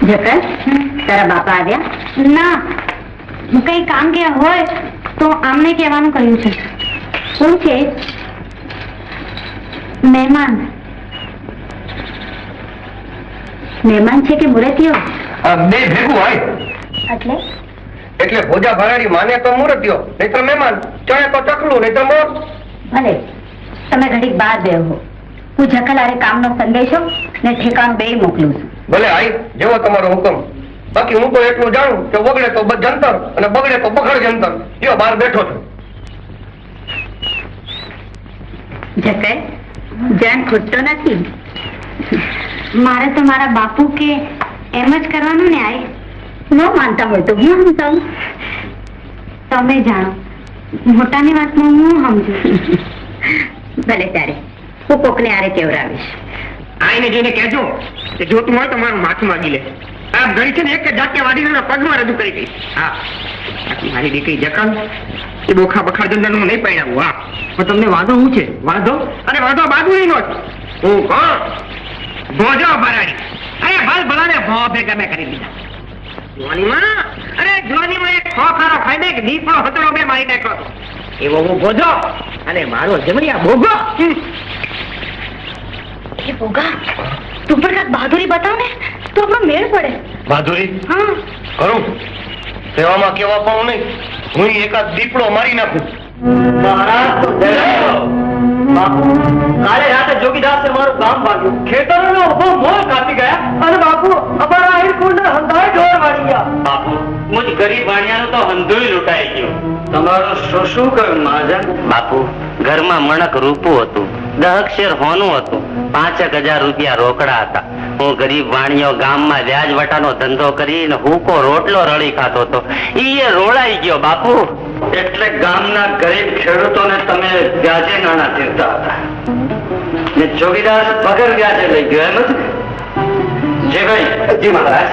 જકર તારા બાપા આવ્યા? ના, કઈ કામ કે હોય તો આમને કહેવાનું કહ્યું છે. શું છે? મહેમાન. મહેમાન છે કે મુરતીઓ? બે ભેગું હોય. એટલે ભોજા ભરાડી માને તો મુરતીઓ, નહીતર મહેમાન. ચણે તો ચકલું, નહીતર મોર. ભલે તમે ઘડીક બહાર બેહો. હું જકલારે કામનો સંદેશો ને ઠેકાણું બે મોકલું છું. ભલે આઈ, જેવો તમારો હુકમ. બાકી હું તો એટલું જાણું કે બગડે તો જંતર અને બગડે તો બખડ જંતર. જો બહાર બેઠો છું. જકર જાણ ખૂટતો નથી. મારે તો મારા બાપુ કે એમ જ કરવાનું ને. આઈ ન માનતા હોય તો હું સમજાવું. તમે જાણો, મોટાની વાતમાં હું સમજુ. ભલે ત્યારે હું કોકને આરે કેવરાવીશ. આઈને જઈને કહેજો કે જોતું હોય તો મારું માથું માગી લે. આ ઘડી છે ને એક જાતે વાડીના પગમાં રજૂ કરી દઈશ. હા, મારી દીકરી જકન એ બોખા બખા જંદર નું નહીં પહેરાવું. હા, પણ તમને વાંધો શું છે? વાંધો અને વાંધો બાજુ નો જ. હું કોણ? ભોજો ભરાડી. અરે ભલ ભલાને ભો ભેગા મેં કરી દીધા. જુવાનીમાં, અરે જુવાનીમાં એક ખોખારો ખાઈ દે કે દીપડો હતડો બે મારી નાખ્યો. એવો હું ભોજો અને મારો જમણિયા ભોગો. એ ભોગા, તું પણ કાંઈક બહાદુરી બતાવ ને તો આપણો મેળ પડે. બહાદુરી હા, કરું. સેવામાં કેવા પાઉં નહીં. હું એકાદ દીપડો મારી નાખું. મહારાજ તો કાલે રાતે જોગીદાસે મારું ગામ ભાગ્યું. ખેતરોનો ઉભો મોર કાપી ગયા અને બાપુ અમારા આહિરકુંડ હંધાય ઢોર વાળી ગયા. બાપુ મુજ ગરીબ વાણિયાનો તો હંધોય લૂંટાઈ ગયો. તમારો શું કહ્યું મહાજન? બાપુ ઘરમાં મણક રૂપું હતું, 10 શેર હોનું હતું, 5,000 રૂપિયા રોકડા હતા. હું ગરીબ વાણિયો ગામમાં વ્યાજ વટાનો ધંધો કરીને હુકો રોટલો રળી ખાતો હતો. ઈ રોળાઈ ગયો બાપુ. એટલે ગામના ગરીબ ખેડૂતોને તમે વ્યાજે નાણાં દેતા હતા ને જોગીદાર વગર વ્યાજે લઈ ગયો, એમ જ? જી ભાઈ. જી મહારાજ.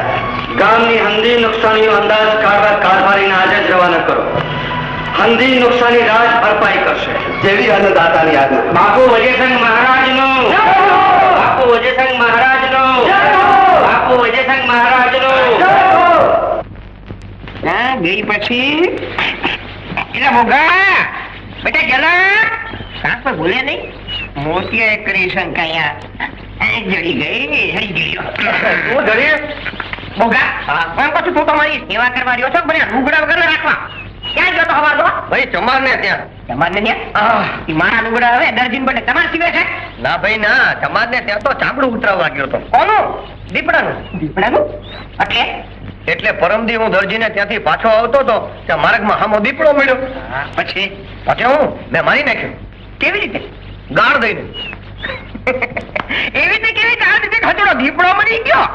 ગામની હંધી નુકસાનીનો અંદાજ કાઢવા કારભારીને આજે જ રવાના કરો. હંધી નુકસાની રાજ ભરપાઈ કરશે. જેવી અન્નદાતાની આજ્ઞા. બાપુ વજેસંગ મહારાજનો. બાપુ વજેસંગ મહારાજનો. બાપુ વજેસંગ મહારાજનો. હા, ગઈ પછી એટલે મોગા બેટા જલા કાંક પર બોલે નહીં. મોતિયા કરી શંકાયા જડી ગઈ. જડી ગયો મોગા. એમ પછી તું તમારી સેવા કરવા રહ્યો છો, મને લુગડા વગર રાખવા. ક્યાં ગયો તો હવારનો? ભાઈ ચમાર ને ત્યાં. ચમાર ને ત્યાં? મારા લુગડા હવે દર્જીન બને તમારે સીવે છે? ના ભાઈ ના, ચમાર ને ત્યાં તો ચામડું ઉતરાવવા ગયો તો. કોનું? દીપડાનું. દીપડાનું એટલે પરમદી હું દરજીને ત્યાંથી પાછો આવતો હતો ત્યાં માર્ગમાં હામો દીપડો મળ્યો. પછી હું મેં મારી નાખ્યો. કેવી રીતે? ગાળ દઈને. એવી રીતે કેવી ગાળ દીધી? હજોડો દીપડો મળી ગયો.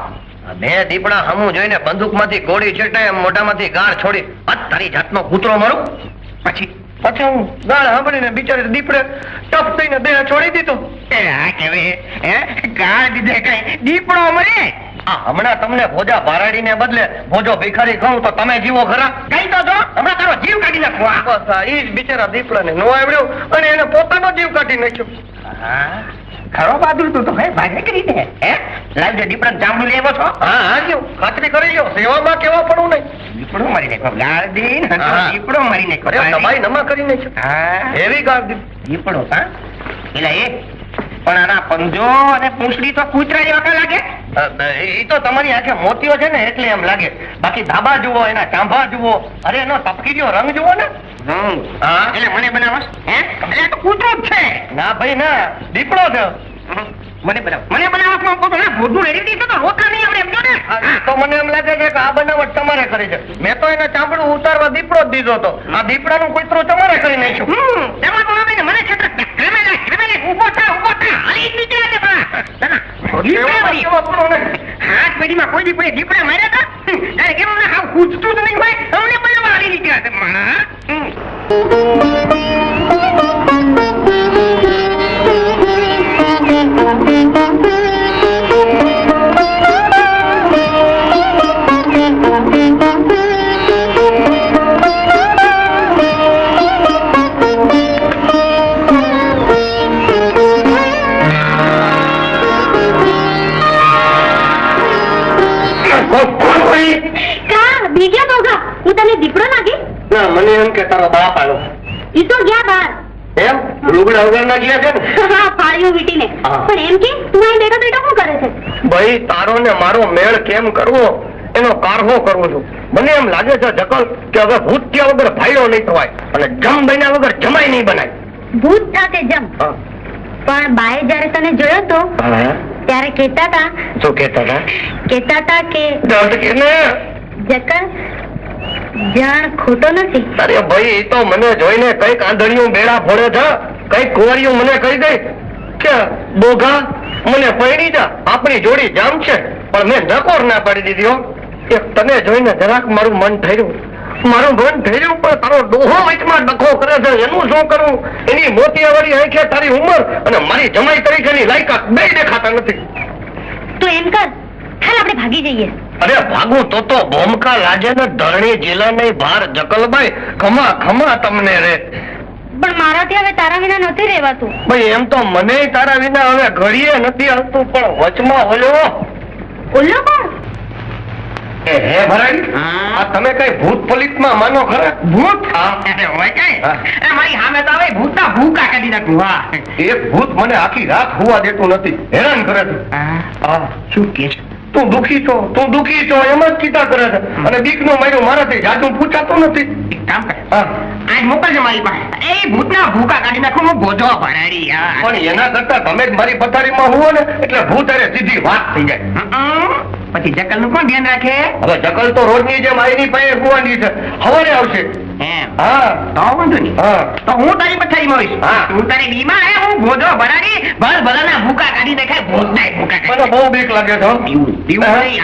મેં દીપડા હામું જોઈને બંદૂકમાંથી ગોળી છેટાય મોઢામાંથી ગાળ છોડી તારી જાતનો કૂતરો મારું. પછી હું ગાળ સાંભળીને બિચારી દીપડે ટપ થઈને દેહ છોડી દીધો. ગાળ દીધે કઈ દીપડો મરે? હમણાં તમને ભોજા ભારાડીને બદલે ભોજો ભિખારી કહું તો તમે જીવો ખરા? કઈ તો જો હમણાં તારો જીવ કાઢી નાખવો. એ જ બિચારા દીપડાને નો આવડ્યો અને એને પોતાનો જીવ કાઢી નાખ્યો. ખરો બહાદુર તું તો ભાઈ ભાગે કરી દે. લાવજો દીપડા જાંબુ લેવો છો? હા હા, જો ખાતરી કરી લો. સેવામાં કેવા પડવું નહીં. દીપડો મારી નાખો. ગાળ દી દીપડો મારી નાખો. ભાઈ નમા કરી નાખ્યો. એવી ગાળ દી દીપડો. હા એટલે એ પણ આના પંજો અને પૂંછડી તો કૂતરા જેવા લાગે. એ તો તમારી આંખે મોતીઓ છે ને એટલે એમ લાગે. બાકી ધાબા જુઓ, એના ચાંભા જુઓ, અરે એનો તપકીરીઓ રંગ જુઓ ને. એટલે મને બનાવસ? એટલે તો કૂતરો જ છે. ના ભાઈ ના, દીપડો છે. મને બનાવસ ના ભોજનું રેડી દીધું તો રોટલા નહીં આપણે એમ જો ને. તો મને એમ લાગે છે કે આ બનાવટ તમારે કરી છે. મેં તો એને ચામડું ઉતારવા દીપડો જ દીધો હતો. આ દીપડાનું કૂતરો તમારે કરી નાખ્યું. એમાં તો આવે ને મને છે ઉભો થા હાલી નીકળ્યા છે હાથ પેઢીમાં કોઈ દીપડે દીપડે માર્યા હતા. કેમ હાવ પૂછતું જ નહીં ભાઈ. અમને બનાવવા હાલી નીકળ્યા છે. ઈ તો ગયા બહાર. એમ લુગડા વગરના ગયા છે ને? હા, ફાળીઓ વીટીને. હા. પણ એમ કે તું અહીં બેઠો બેઠો શું કરે છે? ભાઈ તારો ને મારો મેળ કેમ કરવો એનો કારહો કરું છું. મને એમ લાગે છે જકલ કે હવે ભૂત થયા વગર ભાઈડો નહીં થવાય અને જમ બન્યા વગર જમાઈ નહીં બનાય. ભૂત સાથે જમ. હા. પણ બાએ જયારે તને જોયો તો ત્યારે કહેતા હતા શું કહેતા હતા? કે દર્દ કે ને જકલ જાણ ખોટો નથી. અરે ભાઈ એ તો મને જોઈને કઈક આંધળિયું બેડા ફોડે છે. કઈક કુંવરિયું મને કહી દે કે બોઘા મને પૈણી જા, આપણી જોડી જામ છે. પણ મેં નકોર ના પાડી દીધી હો. એક તને જોઈને જરાક મારું મન થયું પણ તારો ડોહો વચમાં ડખો કરે છે. એનું શું કરવું? એની મોતિયાવાળી આંખે તારી ઉંમર અને મારી જમાઈ તરીકેની લાયકાત બે દેખાતા નથી. તો એમ કર, હાલ આપણે ભાગી જઈએ. અરે ભાગું તો ભોમકા લાજે ને ધરણી જિલ્લા નહીં ભાર જકલભાઈ ખમા તમને રે. પણ મારાથી હવે તારા વિના નથી રહેવાતું. ભાઈ એમ તો મને તારા વિના હવે ઘડીએ નથી આવતું, પણ વચમાં ઓલો ઓલો કોણ? હે ભરાડી, આ તમે કઈ ભૂત પલિતમાં માનો ખરા? ભૂત હોય કઈ મારી સામે તો હવે ભૂતના ભૂકા કાઢી નાખું. વાહ, એક ભૂત મને આખી રાત હોવા દેતું નથી, હેરાન કરે છે. શું કે છે? તું દુખી છો એમ જ ચિંતા કરે છે. અને બીકનું માર્યું મારાથી જાજુ પૂછાતું નથી. એક કામ કર, આજ મોકલજો મારી પાસે. એ ભૂતના ભૂકા કાઢી નાખું. હું બોજો ભરાડી. પણ એના કરતા તમે જ મારી પથારીમાં હુવો ને એટલે ભૂત અરે સીધી વાત થઈ જાય. પછી જકલ નું કોણ ધ્યાન રાખે? હવે જકલ તો રોજની જેમ આઈની પાસે હુવાની છે, સવારે આવશે. હા તો વાંધો નહીં. હા તો હું તારી પથારીમાં આવીશ. હા. તું તારી બીમાર હે, હું બોજો ભરાડી ભલાના ભૂકા કાઢી નાખાય. ભૂતના ભૂકા મને કાઢી. બહુ બીક લાગે છે હો.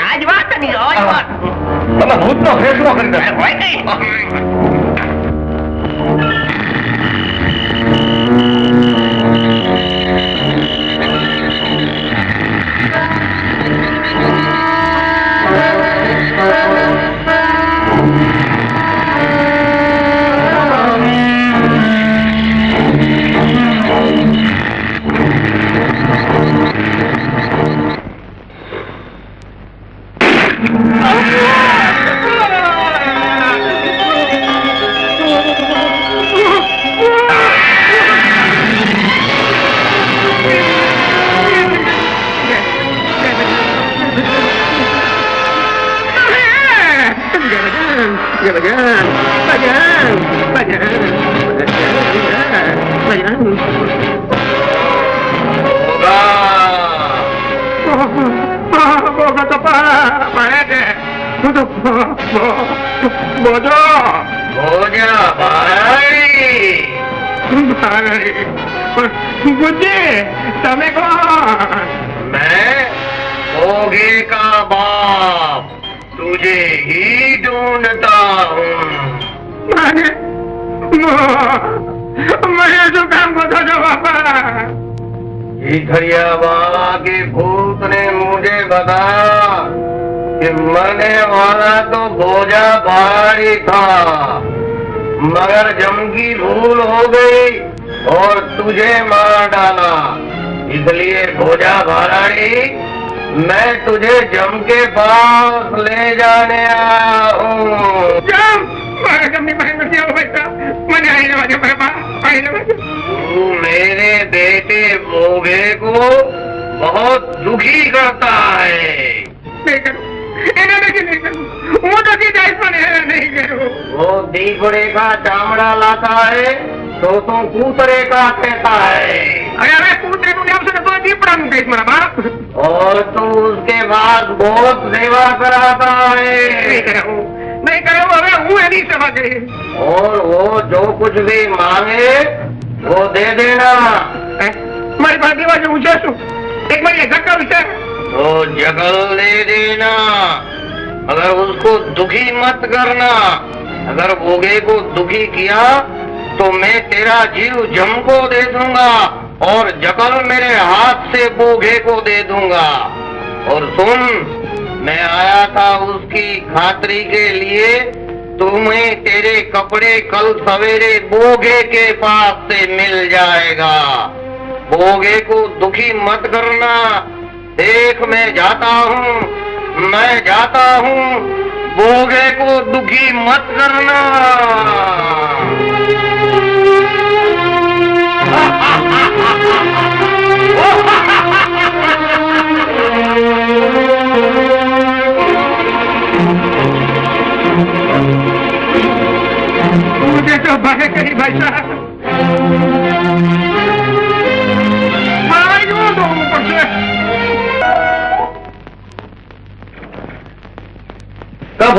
આજ વાત નહીં, આજ વાત. તમે ભૂતનો ફેસલો કરી દો. હોય કઈ? તમે કોણ? मैं भोगे का बाप तुझे ही ढूंढता हूँ. મને શું કામ કરો છો બાપા? घरियावा के भूत ने मुझे बताया कि मरने वाला तो भोजा भारी था, मगर जम की भूल हो गई और तुझे मार डाला. इसलिए भोजा भाराड़ी मैं तुझे जम के पास ले जाने आया हूँ. જામ મારા ગમની પાસે નથી આવો બેટા. મને આઈને વાજો બાપા, આઈને વાજો. तू मेरे बेटे भोगे को बहुत दुखी करता है. નહીં કરું, એના નથી નહીં કરું. હું તો સીધા પણ એને નહીં કરું. वो दीपड़े का चामड़ा लाता है तो कूतरे का कहता है. અરે હવે કૂતરેનું નામ છે ને તો દીપડાનું કહીશ મારા બાપ. और तू उसके बाद बहुत सेवा कराता નહીં है. કરું, નહીં કરું. હવે હું એની સેવા કરીશ. और वो जो कुछ भी मांगे वो दे देना. હે? મારી પાસે દેવા જેવું છે શું? એક મારી ઘટના વિશે तो जगल दे देना, मगर उसको दुखी मत करना. अगर भोगे को दुखी किया तो मैं तेरा जीव जम को दे दूंगा और जगल मेरे हाथ से भोगे को दे दूंगा. और सुन, मैं आया था उसकी खातरी के लिए. तुम्हें तेरे कपड़े कल सवेरे बोगे के पास से मिल जाएगा. बोगे को दुखी मत करना. देख मैं जाता हूँ, बोगे को दुखी मत करना.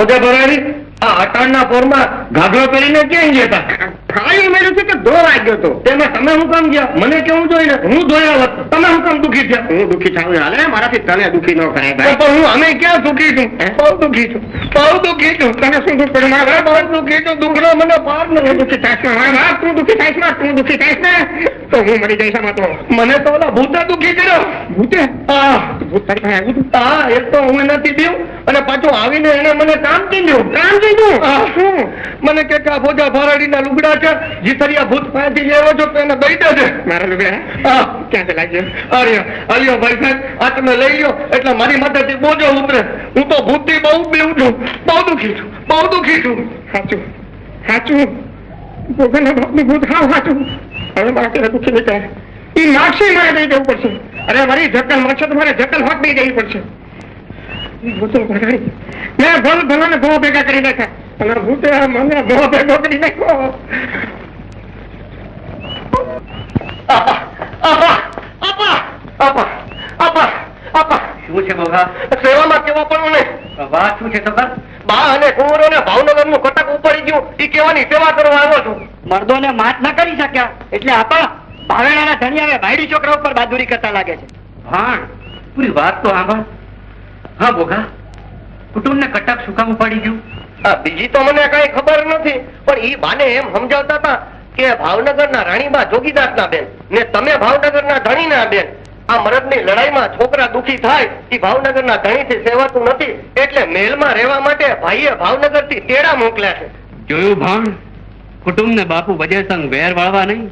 ભોજા ભરાડી આ અટાણના પોરમાં ઘાઘરો પહેરીને ક્યાં ગયા હતા? ખાલી મેળ્યું છે કે ધોવાઈ ગયો તો તેમાં તમે શું કામ ગયા? મને કેવું જોઈએ હું ધોયા હોત. તમે શું કામ દુખી થયા? હું દુઃખી થાઉં હાલે મારાથી તને દુઃખી ન કરાય તો ભાઈ. પણ હું અમે ક્યાં દુખી છું? બહુ દુખી છું, બહુ દુખી છું. તને શું દુઃખ પડ્યું મારા બહુ ભાઈ? દુખી છું. દુખનો મને પાર તું નથી. દુઃખી થાઈશ ને મારા બાપ, તું દુઃખી થાઈશ ને, તું દુઃખી થાઈશ ને તો હું મરી જઈશ આમાં તો. મને તો ઓલા ભૂતા દુખી કર્યો. ભૂતે હા ભૂત તારી પાસે આવ્યું હતું? હા, એક તો હું નથી દેવું અને પાછું આવીને એને મને કામ કીધું. કામ કીધું? હા. શું? મને કે આ ભોજા ભરાડીના લુગડા છે, જીતરિયા ભૂત પાસેથી લેવો છો તો એને દઈ દેજે. મારા લુગડા હા. ક્યાંથી લાગ્યો? અરે અલ્યો ભાઈ સાહેબ, આ તમે લઈ લ્યો એટલે મારી માથેથી બોજો ઉતરે. હું તો ભૂતથી બહુ બીવું છું, બહુ દુખી છું, બહુ દુખી છું. સાચું સાચું ભોગના બાપનું ભૂત હાવ સાચું. હવે મારા પેલા દુઃખી નહીં થાય. ઈ માક્ષી મારે દઈ દેવું પડશે. અરે મારી જકલ મળશે તો મારે જકલ હોત દઈ દેવી પડશે. ભૂતો ભરાડી મેં ભલ ભલાને ભો ભેગા કરી નાખ્યા અને ભૂતે મને ભો ભેગો કરી નાખ્યો. આપા આપા આપા આપા આપા આપા. શું છે બોગા? સેવામાં કેવા પણ નહીં. વાત શું છે ખબર? બા અને કુંવરોને ભાવનગરનું કટક ઉપાડી ગયું એ કેવાની સેવા કરવા આવ્યો છું. મર્દોને માત ન કરી શક્યા એટલે આપા ભાવેણાના ધણિયા ભાઈડી છોકરા ઉપર બહાદુરી કરતા લાગે છે. ભાણ પૂરી વાત તો આંબા. હા બોગા, કુટુંબને કટક શું કામ ઉપાડી ગયું? હા, બીજી તો મને કઈ ખબર નથી પણ ઈ બાને એમ સમજાવતા હતા કે ભાવનગરના રાણીબા જોગીદાસના બેન ને તમે ભાવનગરના ધણીના બેન. આ મરદની લડાઈમાં છોકરા દુખી થાય એ ભાવનગરના ધણીથી સેવાતું નથી એટલે મહેલમાં રહેવા માટે ભાઈએ ભાવનગરથી તેડા મોકલ્યા છે. જોયું ભાણ, કુટુંબને બાપુ વજેસંગ વેર વાળવા નહીં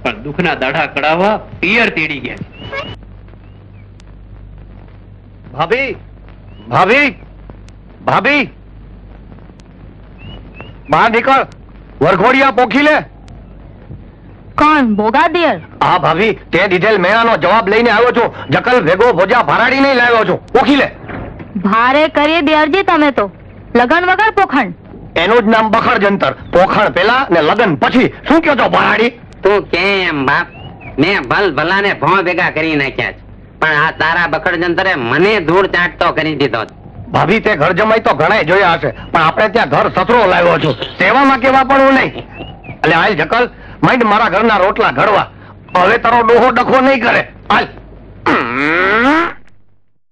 પણ દુઃખના દાઢા કડાવવા પિયર તેડી ગયા. ભાભી ભાભી ભાભી બહાર નીકળ, વરઘોડિયા પોખી લે. કોણ? બોગા દિયર? હા ભાભી, તે દીધેલ મેળાનો જવાબ લઈને આવ્યો છું. જકલ ભેગો ભોજા ભરાડી નહીં લાવ્યો છું. પોખી લે. ભારે કરીએ દિયરજી તમે તો. લગન વગર પોખણ. એનું જ નામ બખડ જંતર. પોખણ પેલા ને લગન પછી. શું કહો છો ભરાડી? તું કેમ બાપ, મેં ભલ ભલાને ભોં ભેગા કરી નાખ્યા છે પણ આ તારા બખડ જંતરે મને ધૂળ ચાટતો કરી દીધો. ભાભી તે ઘર જમાઈ તો ઘણાય જોયા હશે પણ આપણે ત્યાં ઘર સસરો લાવ્યો છું. સેવામાં કેવા પણ હું નહીં. એટલે હાલ જકલ, માંડ મારા ઘરના રોટલા ઘડવા. હવે તારો ડોહો ડખો નહીં કરે. હાલ.